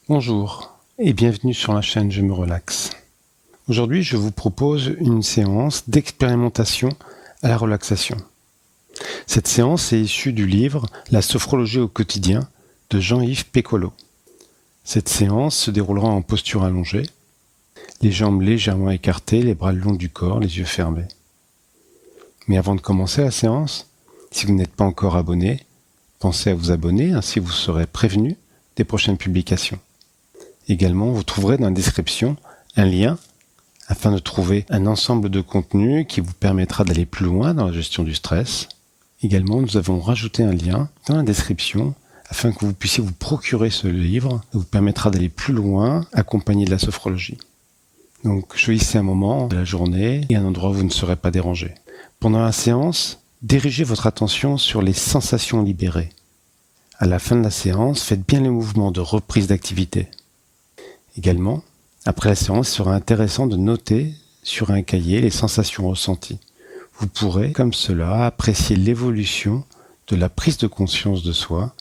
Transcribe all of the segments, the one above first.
Bonjour et bienvenue sur la chaîne Je me relaxe. Aujourd'hui, je vous propose une séance d'expérimentation à la relaxation. Cette séance est issue du livre La sophrologie au quotidien de Jean-Yves Pécolo. Cette séance se déroulera en posture allongée, les jambes légèrement écartées, les bras le long du corps, les yeux fermés. Mais avant de commencer la séance, si vous n'êtes pas encore abonné, pensez à vous abonner, ainsi vous serez prévenu des prochaines publications. Également, vous trouverez dans la description un lien afin de trouver un ensemble de contenus qui vous permettra d'aller plus loin dans la gestion du stress. Également, nous avons rajouté un lien dans la description afin que vous puissiez vous procurer ce livre qui vous permettra d'aller plus loin accompagné de la sophrologie. Donc, choisissez un moment de la journée et un endroit où vous ne serez pas dérangé. Pendant la séance, dirigez votre attention sur les sensations libérées. À la fin de la séance, faites bien les mouvements de reprise d'activité. Également, après la séance, il sera intéressant de noter sur un cahier les sensations ressenties. Vous pourrez, comme cela, apprécier l'évolution de la prise de conscience de soi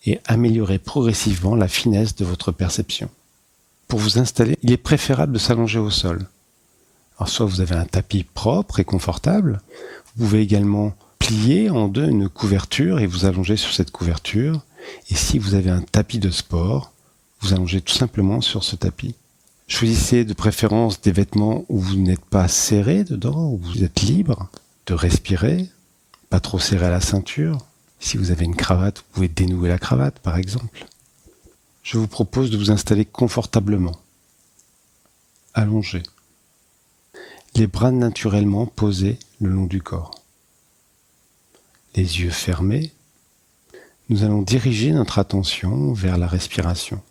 et améliorer progressivement la finesse de votre perception. Pour vous installer, il est préférable de s'allonger au sol. Alors, soit vous avez un tapis propre et confortable, vous pouvez également plier en deux une couverture et vous allonger sur cette couverture. Et si vous avez un tapis de sport, vous allongez tout simplement sur ce tapis. Choisissez de préférence des vêtements où vous n'êtes pas serré dedans, où vous êtes libre de respirer, pas trop serré à la ceinture. Si vous avez une cravate, vous pouvez dénouer la cravate par exemple. Je vous propose de vous installer confortablement, allongé, les bras naturellement posés le long du corps. Les yeux fermés, nous allons diriger notre attention vers la respiration.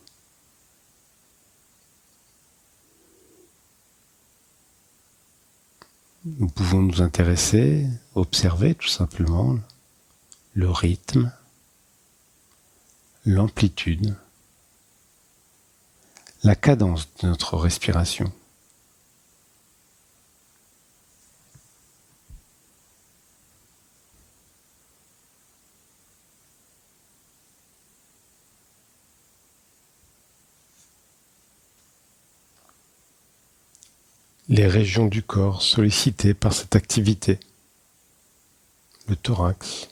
Nous pouvons nous intéresser, observer tout simplement le rythme, l'amplitude, la cadence de notre respiration. Les régions du corps sollicitées par cette activité, le thorax,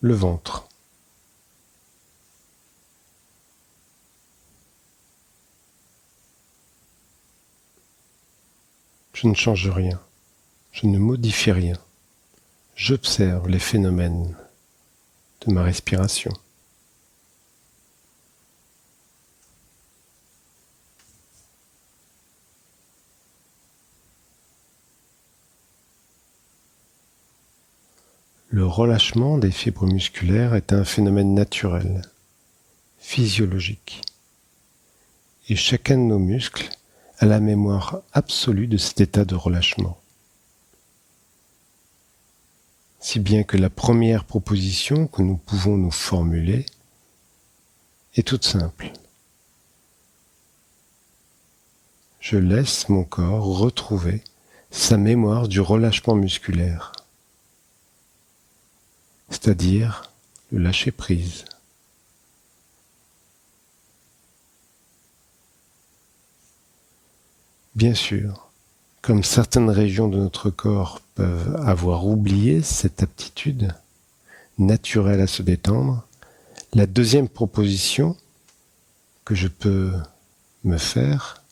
le ventre. Je ne change rien, je ne modifie rien. J'observe les phénomènes de ma respiration. Le relâchement des fibres musculaires est un phénomène naturel, physiologique. Et chacun de nos muscles a la mémoire absolue de cet état de relâchement. Si bien que la première proposition que nous pouvons nous formuler est toute simple. Je laisse mon corps retrouver sa mémoire du relâchement musculaire, c'est-à-dire le lâcher-prise. Bien sûr, comme certaines régions de notre corps peuvent avoir oublié cette aptitude naturelle à se détendre, la deuxième proposition que je peux me faire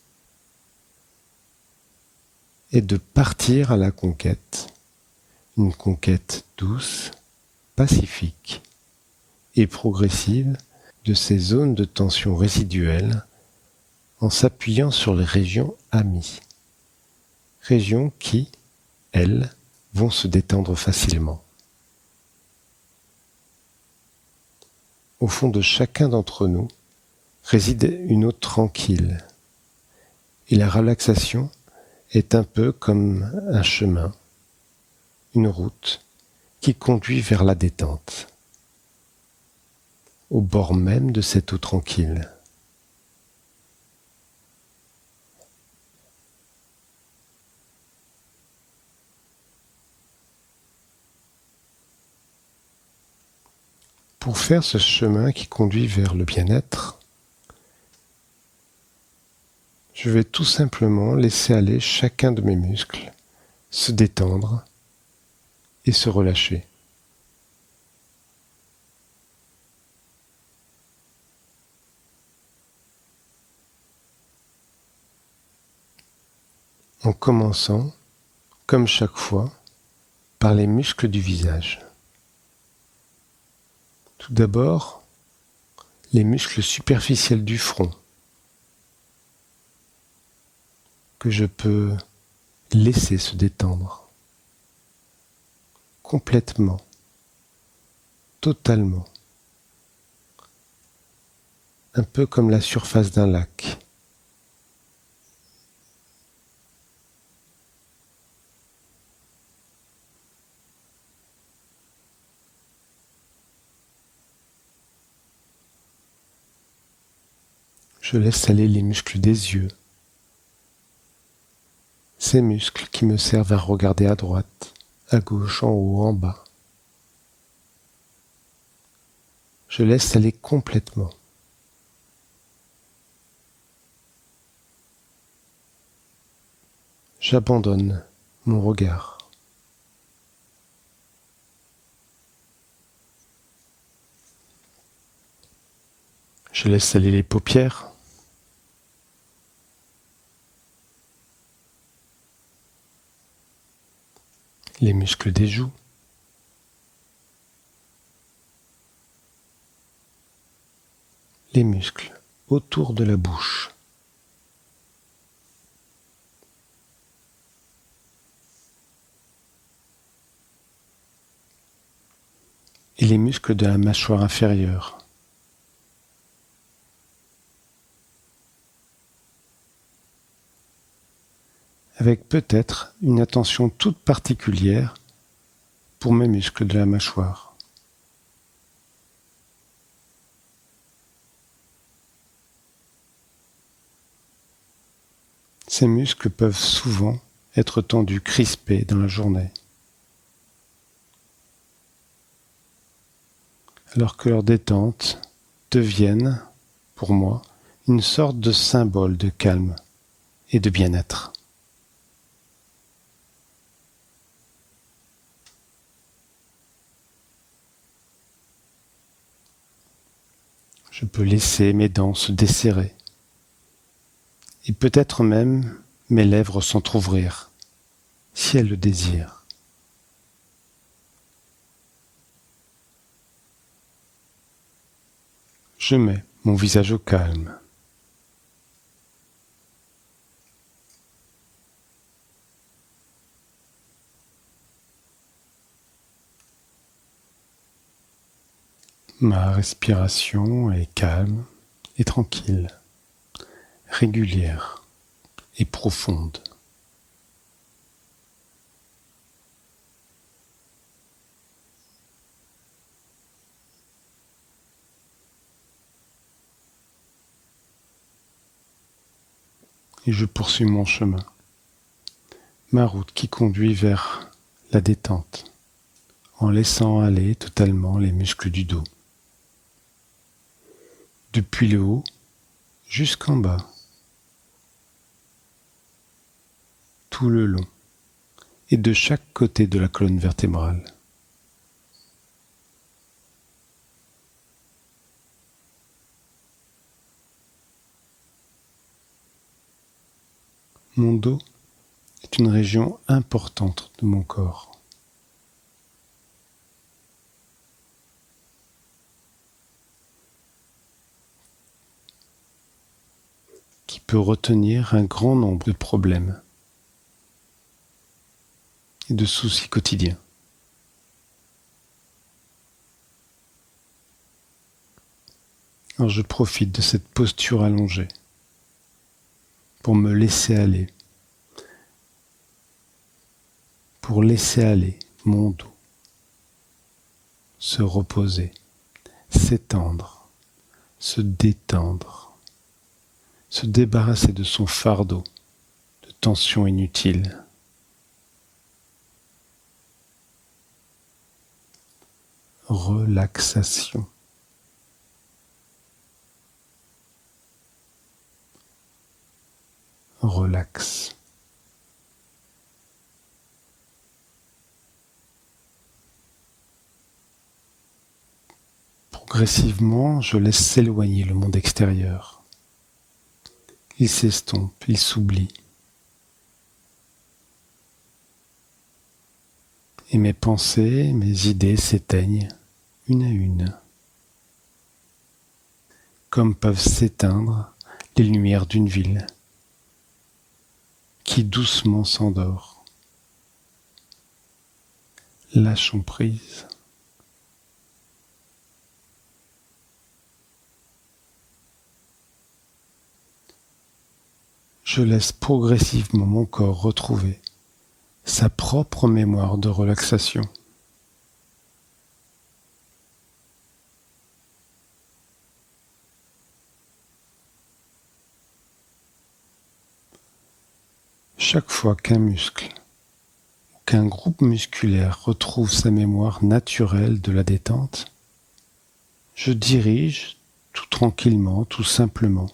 est de partir à la conquête, une conquête douce, pacifique et progressive de ces zones de tension résiduelles en s'appuyant sur les régions amies, régions qui, elles, vont se détendre facilement. Au fond de chacun d'entre nous réside une eau tranquille, et la relaxation est un peu comme un chemin, une route qui conduit vers la détente, au bord même de cette eau tranquille. Pour faire ce chemin qui conduit vers le bien-être, je vais tout simplement laisser aller chacun de mes muscles, se détendre et se relâcher. En commençant, comme chaque fois, par les muscles du visage. Tout d'abord, les muscles superficiels du front, que je peux laisser se détendre complètement, totalement, un peu comme la surface d'un lac. Je laisse aller les muscles des yeux, ces muscles qui me servent à regarder à droite, à gauche, en haut, en bas. Je laisse aller complètement. J'abandonne mon regard. Je laisse aller les paupières. Les muscles des joues. Les muscles autour de la bouche. Et les muscles de la mâchoire inférieure. Avec peut-être une attention toute particulière pour mes muscles de la mâchoire. Ces muscles peuvent souvent être tendus, crispés dans la journée, alors que leur détente devienne, pour moi, une sorte de symbole de calme et de bien-être. Je peux laisser mes dents se desserrer et peut-être même mes lèvres s'entr'ouvrir, si elles le désirent. Je mets mon visage au calme. Ma respiration est calme et tranquille, régulière et profonde. Et je poursuis mon chemin, ma route qui conduit vers la détente, en laissant aller totalement les muscles du dos. Depuis le haut jusqu'en bas, tout le long et de chaque côté de la colonne vertébrale. Mon dos est une région importante de mon corps. Qui peut retenir un grand nombre de problèmes et de soucis quotidiens. Alors je profite de cette posture allongée pour me laisser aller, pour laisser aller mon dos, se reposer, s'étendre, se détendre, se débarrasser de son fardeau de tensions inutiles. Relaxation. relaxe. Progressivement, je laisse s'éloigner le monde extérieur. Il s'estompe, il s'oublie. Et mes pensées, mes idées s'éteignent une à une, comme peuvent s'éteindre les lumières d'une ville qui doucement s'endort. Lâchons prise. Je laisse progressivement mon corps retrouver sa propre mémoire de relaxation. Chaque fois qu'un muscle ou qu'un groupe musculaire retrouve sa mémoire naturelle de la détente, je dirige tout tranquillement, tout simplement,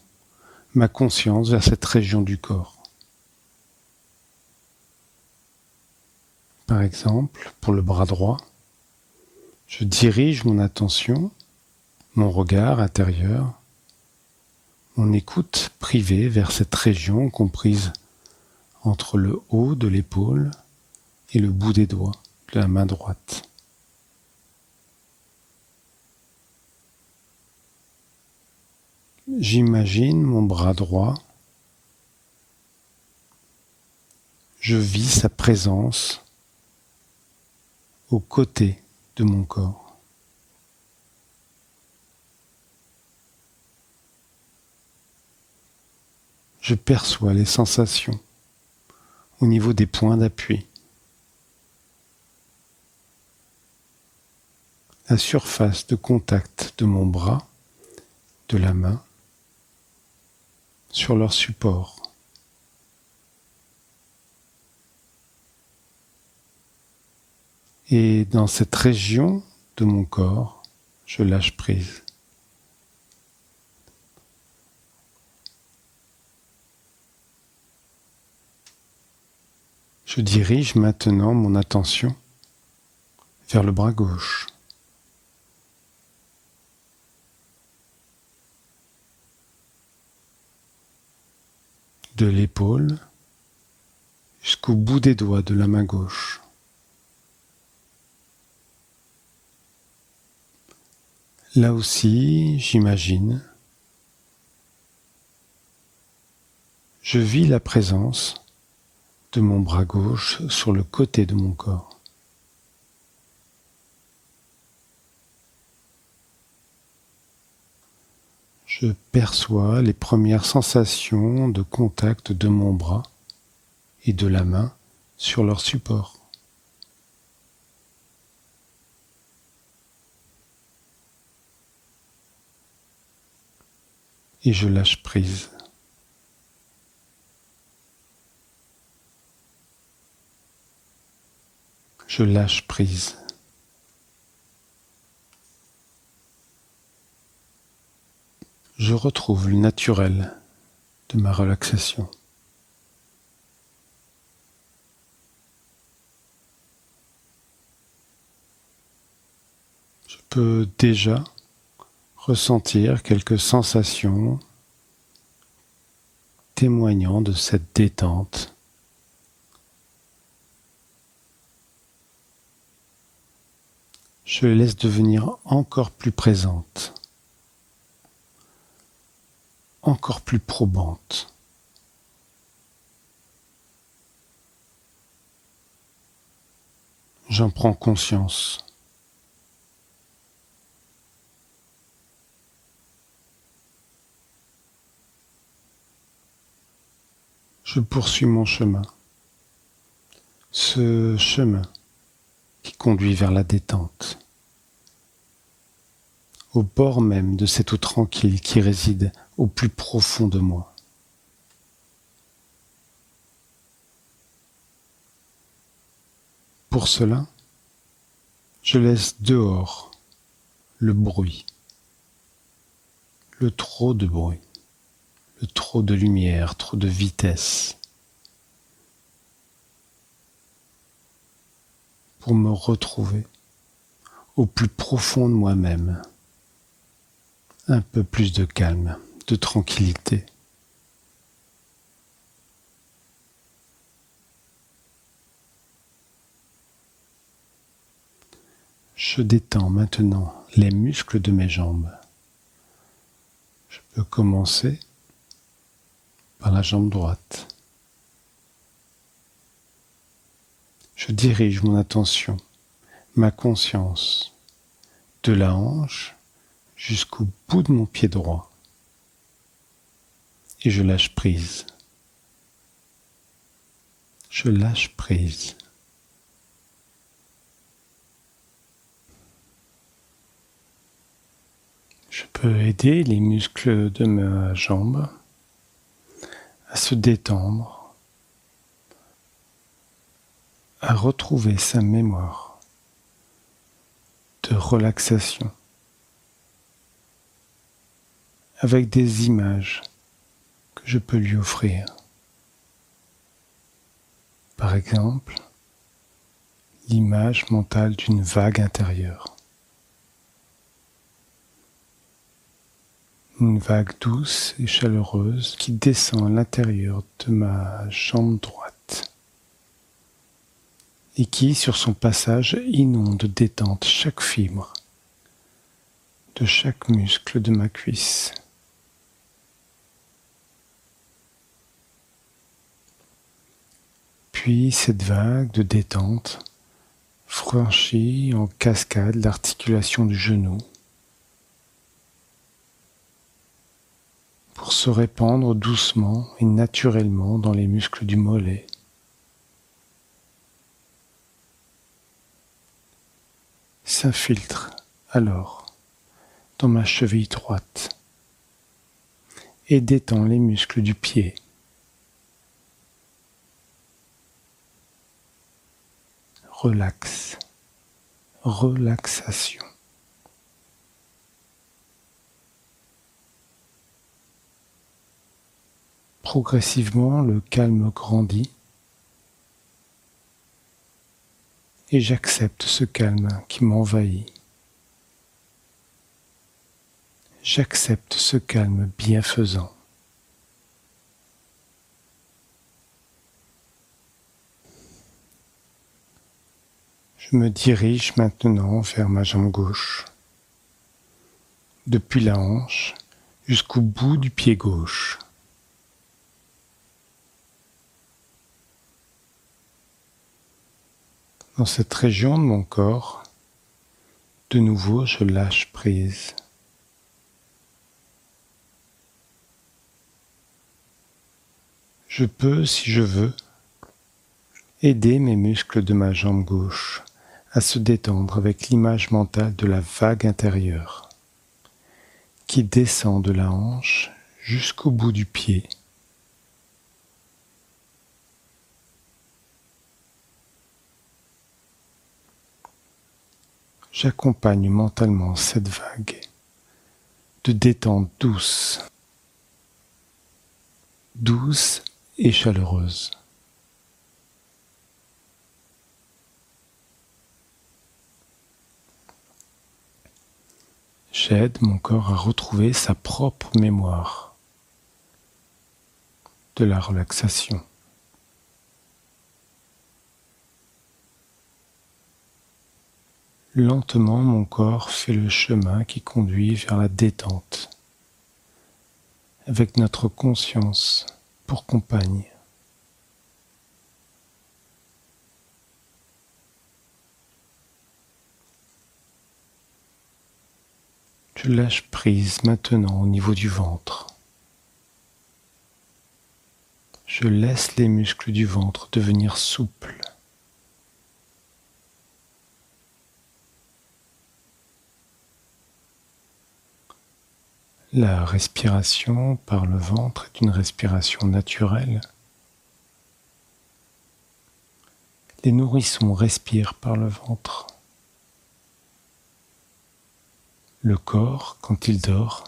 ma conscience vers cette région du corps. Par exemple, pour le bras droit, je dirige mon attention, mon regard intérieur, mon écoute privée vers cette région comprise entre le haut de l'épaule et le bout des doigts de la main droite. J'imagine mon bras droit. Je vis sa présence aux côtés de mon corps. Je perçois les sensations au niveau des points d'appui. La surface de contact de mon bras, de la main, sur leur support. Et dans cette région de mon corps, je lâche prise. Je dirige maintenant mon attention vers le bras gauche. De l'épaule jusqu'au bout des doigts de la main gauche. Là aussi, j'imagine, je vis la présence de mon bras gauche sur le côté de mon corps. Je perçois les premières sensations de contact de mon bras et de la main sur leur support. Et je lâche prise. Je lâche prise. Je retrouve le naturel de ma relaxation. Je peux déjà ressentir quelques sensations témoignant de cette détente. Je les laisse devenir encore plus présentes, encore plus probantes. J'en prends conscience. Je poursuis mon chemin, ce chemin qui conduit vers la détente, au bord même de cette eau tranquille qui réside au plus profond de moi. Pour cela, je laisse dehors le bruit, le trop de bruit, de trop de lumière, trop de vitesse, pour me retrouver au plus profond de moi-même, un peu plus de calme, de tranquillité. Je détends maintenant les muscles de mes jambes. Je peux commencer par la jambe droite. Je dirige mon attention, ma conscience, de la hanche jusqu'au bout de mon pied droit. Et je lâche prise. Je lâche prise. Je peux aider les muscles de ma jambe à se détendre, à retrouver sa mémoire de relaxation avec des images que je peux lui offrir. Par exemple, l'image mentale d'une vague intérieure. Une vague douce et chaleureuse qui descend à l'intérieur de ma jambe droite et qui, sur son passage, inonde de détente chaque fibre de chaque muscle de ma cuisse. Puis cette vague de détente franchit en cascade l'articulation du genou pour se répandre doucement et naturellement dans les muscles du mollet. S'infiltre alors dans ma cheville droite et détend les muscles du pied. Relaxe, relaxation. Progressivement, le calme grandit et j'accepte ce calme qui m'envahit. J'accepte ce calme bienfaisant. Je me dirige maintenant vers ma jambe gauche, depuis la hanche jusqu'au bout du pied gauche. Dans cette région de mon corps, de nouveau, je lâche prise. Je peux, si je veux, aider mes muscles de ma jambe gauche à se détendre avec l'image mentale de la vague intérieure qui descend de la hanche jusqu'au bout du pied. J'accompagne mentalement cette vague de détente douce, douce et chaleureuse. J'aide mon corps à retrouver sa propre mémoire de la relaxation. Lentement, mon corps fait le chemin qui conduit vers la détente, avec notre conscience pour compagne. Je lâche prise maintenant au niveau du ventre. Je laisse les muscles du ventre devenir souples. La respiration par le ventre est une respiration naturelle. Les nourrissons respirent par le ventre. Le corps, quand il dort,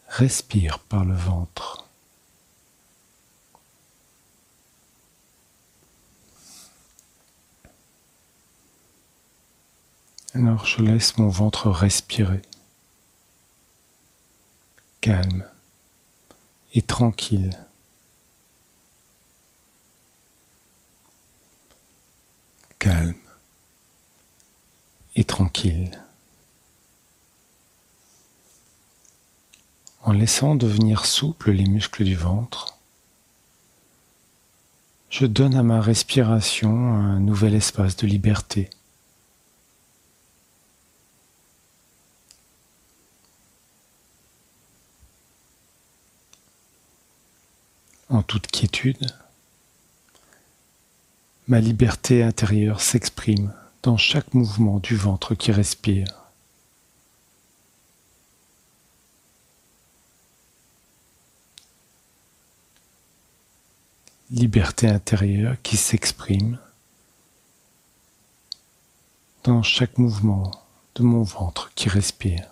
Respire par le ventre. Alors je laisse mon ventre respirer, calme et tranquille. Calme et tranquille. En laissant devenir souples les muscles du ventre, je donne à ma respiration un nouvel espace de liberté. En toute quiétude, ma liberté intérieure s'exprime dans chaque mouvement du ventre qui respire. Liberté intérieure qui s'exprime dans chaque mouvement de mon ventre qui respire.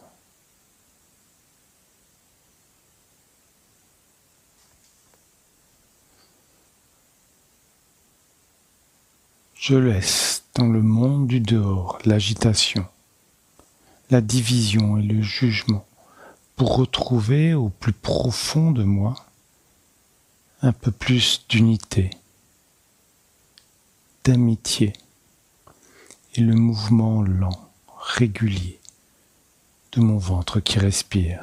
Je laisse dans le monde du dehors l'agitation, la division et le jugement pour retrouver au plus profond de moi un peu plus d'unité, d'amitié et le mouvement lent, régulier de mon ventre qui respire.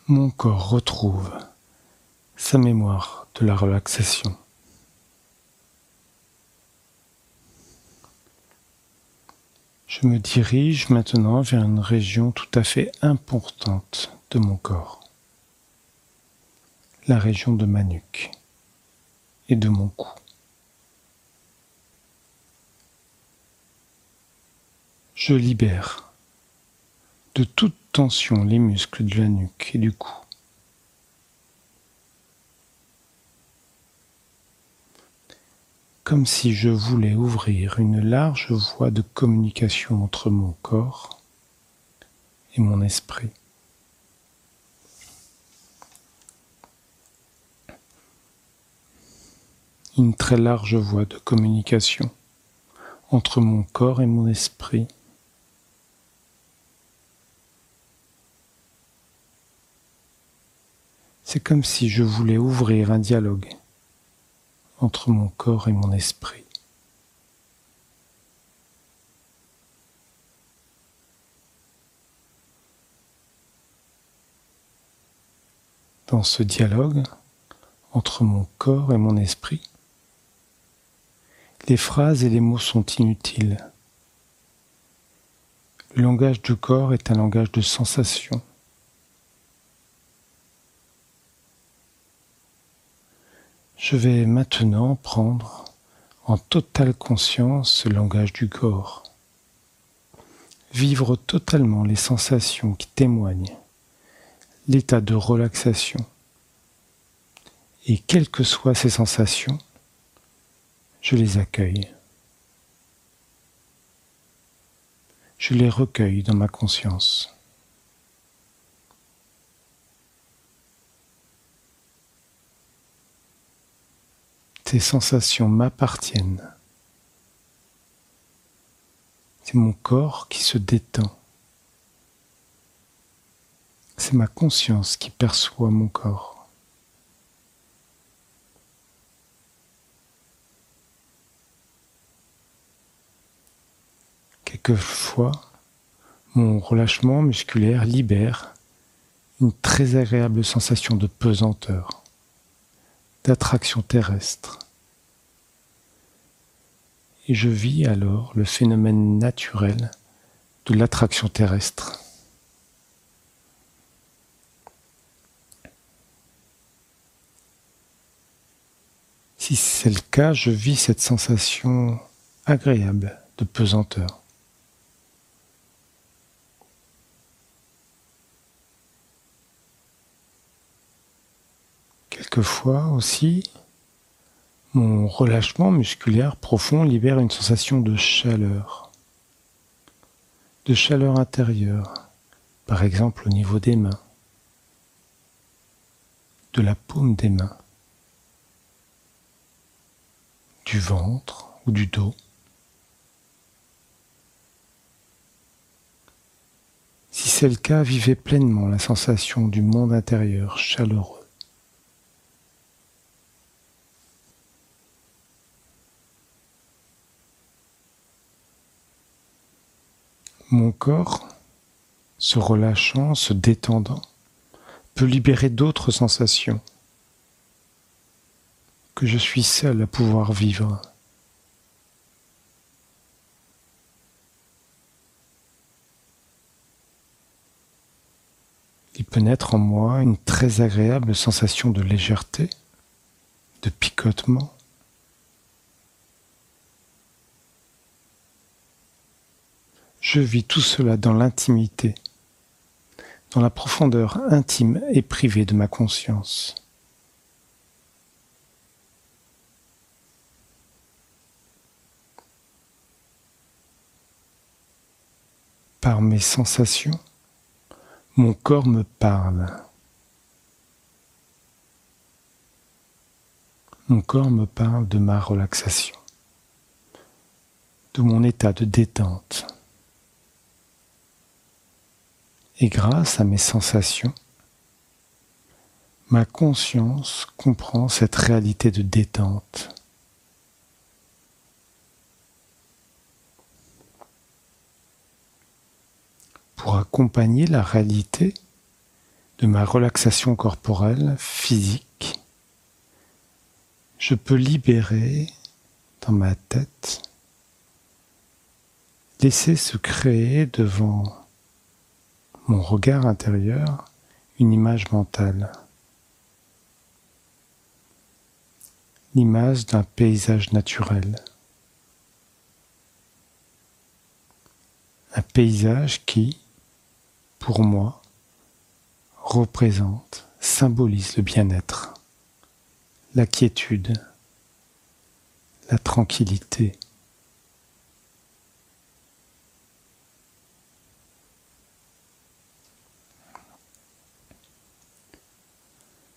Mon corps retrouve sa mémoire de la relaxation. Je me dirige maintenant vers une région tout à fait importante de mon corps, la région de ma nuque et de mon cou. Je libère de toute tension les muscles de la nuque et du cou. Comme si je voulais ouvrir une large voie de communication entre mon corps et mon esprit. Une très large voie de communication entre mon corps et mon esprit. C'est comme si je voulais ouvrir un dialogue entre mon corps et mon esprit. Dans ce dialogue entre mon corps et mon esprit, les phrases et les mots sont inutiles. Le langage du corps est un langage de sensation. Je vais maintenant prendre en totale conscience ce langage du corps, vivre totalement les sensations qui témoignent l'état de relaxation. Et quelles que soient ces sensations, je les accueille. Je les recueille dans ma conscience. Ces sensations m'appartiennent. C'est mon corps qui se détend. C'est ma conscience qui perçoit mon corps. Quelquefois, mon relâchement musculaire libère une très agréable sensation de pesanteur, d'attraction terrestre. Et je vis alors le phénomène naturel de l'attraction terrestre. Si c'est le cas, je vis cette sensation agréable de pesanteur. Quelquefois aussi, Mon relâchement musculaire profond libère une sensation de chaleur intérieure, par exemple au niveau des mains, de la paume des mains, du ventre ou du dos. Si c'est le cas, vivez pleinement la sensation du monde intérieur chaleureux. Mon corps, se relâchant, se détendant, peut libérer d'autres sensations que je suis seul à pouvoir vivre. Il peut naître en moi une très agréable sensation de légèreté, de picotement. Je vis tout cela dans l'intimité, dans la profondeur intime et privée de ma conscience. Par mes sensations, mon corps me parle. Mon corps me parle de ma relaxation, de mon état de détente. Et grâce à mes sensations, ma conscience comprend cette réalité de détente. Pour accompagner la réalité de ma relaxation corporelle, physique, je peux libérer dans ma tête, laisser se créer devant mon regard intérieur une image mentale, l'image d'un paysage naturel, un paysage qui, pour moi, représente, symbolise le bien-être, la quiétude, la tranquillité.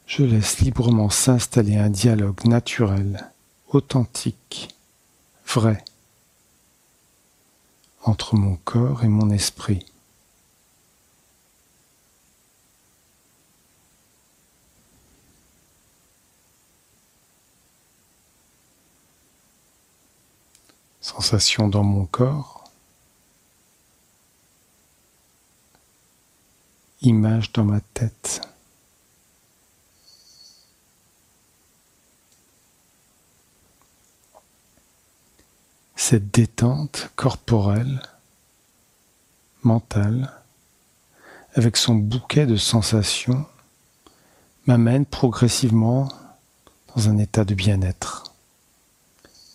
Je laisse librement s'installer un dialogue naturel, authentique, vrai, entre mon corps et mon esprit. Sensation dans mon corps, image dans ma tête. Cette détente corporelle, mentale, avec son bouquet de sensations, m'amène progressivement dans un état de bien-être,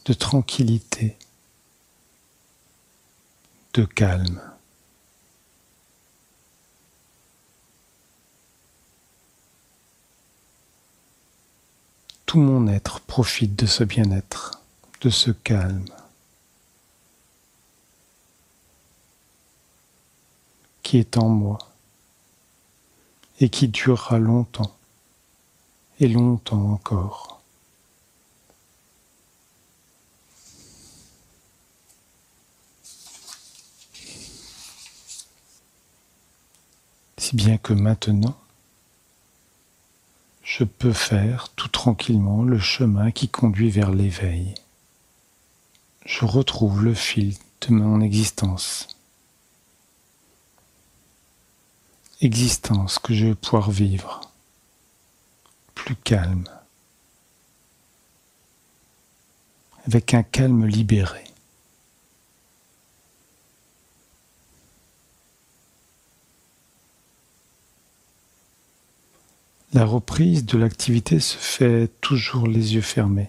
de tranquillité, de calme. Tout mon être profite de ce bien-être, de ce calme, qui est en moi et qui durera longtemps et longtemps encore. Si bien que maintenant, je peux faire tout tranquillement le chemin qui conduit vers l'éveil. Je retrouve le fil de mon existence. Existence que je vais pouvoir vivre, plus calme, avec un calme libéré. La reprise de l'activité se fait toujours les yeux fermés.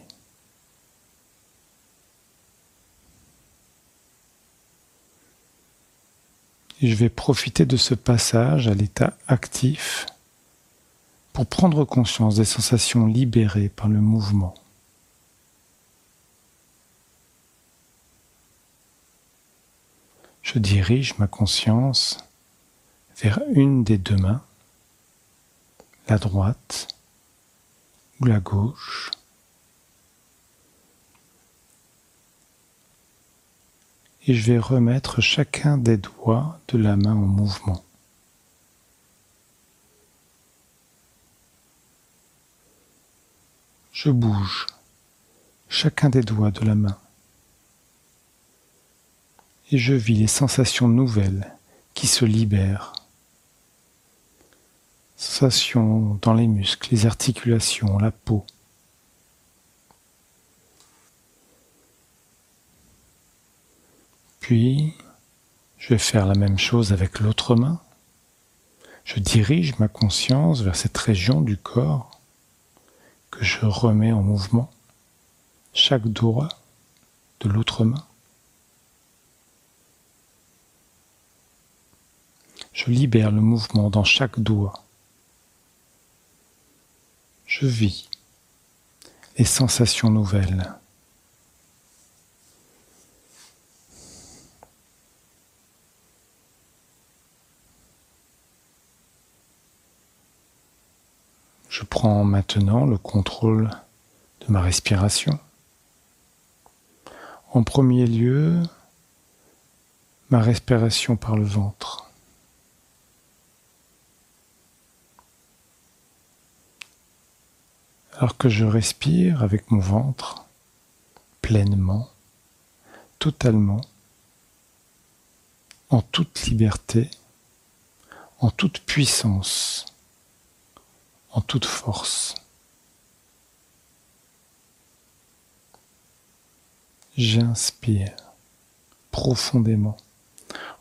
Et je vais profiter de ce passage à l'état actif pour prendre conscience des sensations libérées par le mouvement. Je dirige ma conscience vers une des deux mains, la droite ou la gauche. Et je vais remettre chacun des doigts de la main en mouvement. Je bouge chacun des doigts de la main et je vis les sensations nouvelles qui se libèrent. Sensations dans les muscles, les articulations, la peau. Puis, je vais faire la même chose avec l'autre main. Je dirige ma conscience vers cette région du corps que je remets en mouvement, chaque doigt de l'autre main. Je libère le mouvement dans chaque doigt. Je vis les sensations nouvelles. Je prends maintenant le contrôle de ma respiration. En premier lieu, ma respiration par le ventre. Alors que je respire avec mon ventre, pleinement, totalement, en toute liberté, en toute puissance, en toute force. J'inspire profondément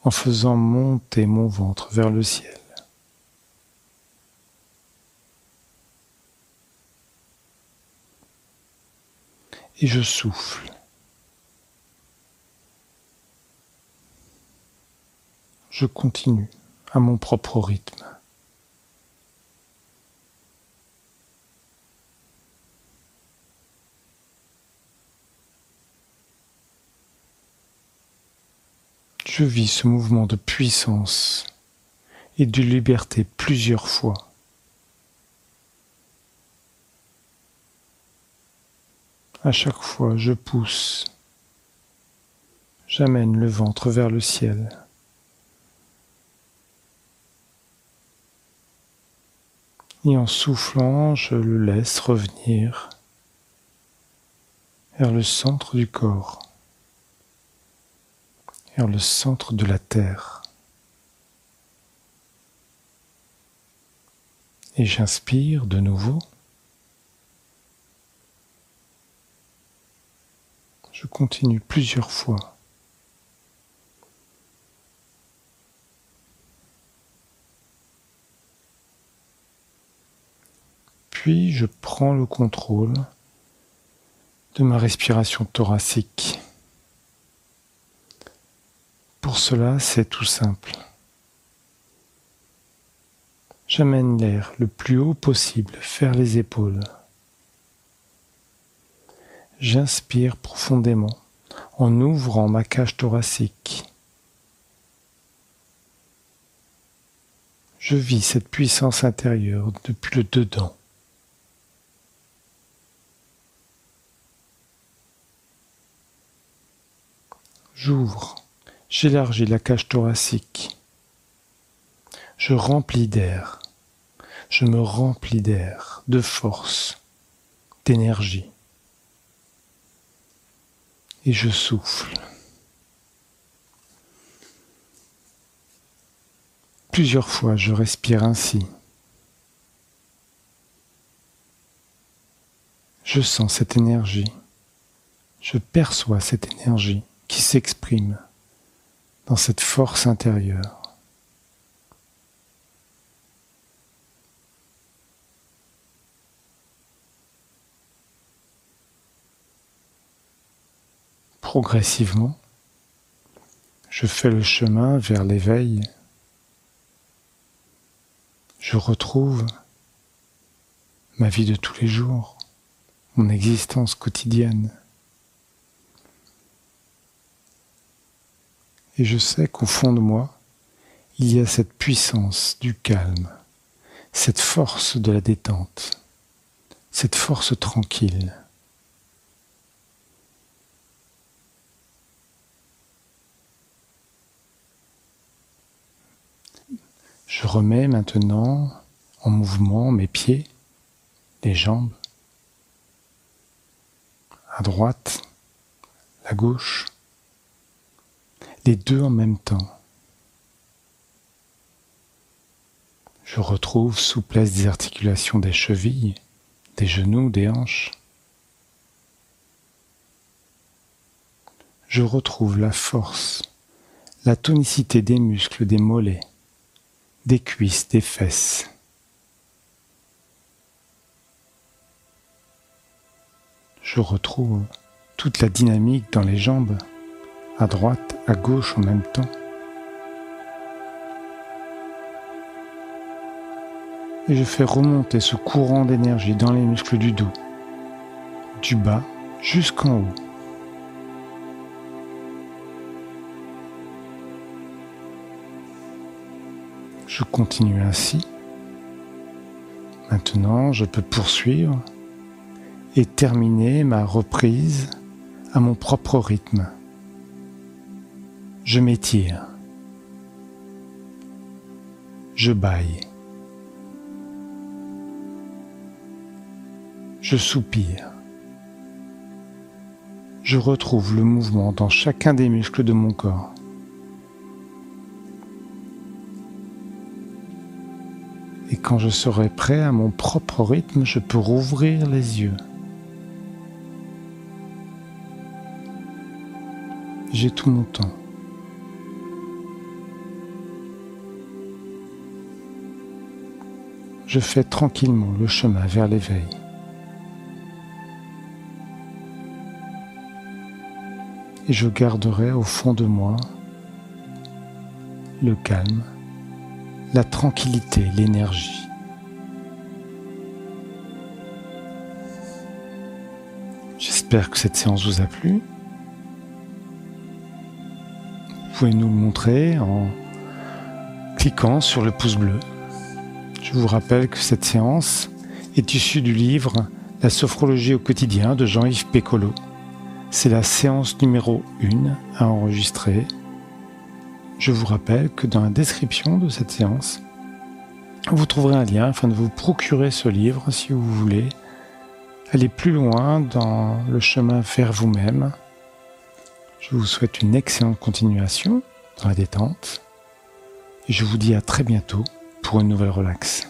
en faisant monter mon ventre vers le ciel. Et je souffle. Je continue à mon propre rythme. Je vis ce mouvement de puissance et de liberté plusieurs fois. À chaque fois, je pousse. J'amène le ventre vers le ciel. Et en soufflant, je le laisse revenir vers le centre du corps, vers le centre de la terre. Et j'inspire de nouveau. Je continue plusieurs fois. Puis je prends le contrôle de ma respiration thoracique. Pour cela, c'est tout simple. J'amène l'air le plus haut possible vers les épaules. J'inspire profondément en ouvrant ma cage thoracique. Je vis cette puissance intérieure depuis le dedans. J'ouvre, j'élargis la cage thoracique. Je remplis d'air. Je me remplis d'air, de force, d'énergie. Et je souffle. Plusieurs fois, je respire ainsi. Je sens cette énergie. Je perçois cette énergie qui s'exprime dans cette force intérieure. Progressivement, je fais le chemin vers l'éveil. Je retrouve ma vie de tous les jours, mon existence quotidienne. Et je sais qu'au fond de moi, il y a cette puissance du calme, cette force de la détente, cette force tranquille. Je remets maintenant en mouvement mes pieds, les jambes, à droite, à gauche, les deux en même temps. Je retrouve souplesse des articulations des chevilles, des genoux, des hanches. Je retrouve la force, la tonicité des muscles des mollets, des cuisses, des fesses. Je retrouve toute la dynamique dans les jambes, à droite, à gauche en même temps. Et je fais remonter ce courant d'énergie dans les muscles du dos, du bas jusqu'en haut. Je continue ainsi. Maintenant, je peux poursuivre et terminer ma reprise à mon propre rythme. Je m'étire. Je bâille. Je soupire. Je retrouve le mouvement dans chacun des muscles de mon corps. Et quand je serai prêt à mon propre rythme, je peux rouvrir les yeux. J'ai tout mon temps. Je fais tranquillement le chemin vers l'éveil. Et je garderai au fond de moi le calme, la tranquillité, l'énergie. J'espère que cette séance vous a plu. Vous pouvez nous le montrer en cliquant sur le pouce bleu. Je vous rappelle que cette séance est issue du livre « La sophrologie au quotidien » de Jean-Yves Pécolo. C'est la séance numéro 1 à enregistrer. Je vous rappelle que dans la description de cette séance, vous trouverez un lien afin de vous procurer ce livre si vous voulez aller plus loin dans le chemin vers vous-même. Je vous souhaite une excellente continuation dans la détente et je vous dis à très bientôt pour une nouvelle relax.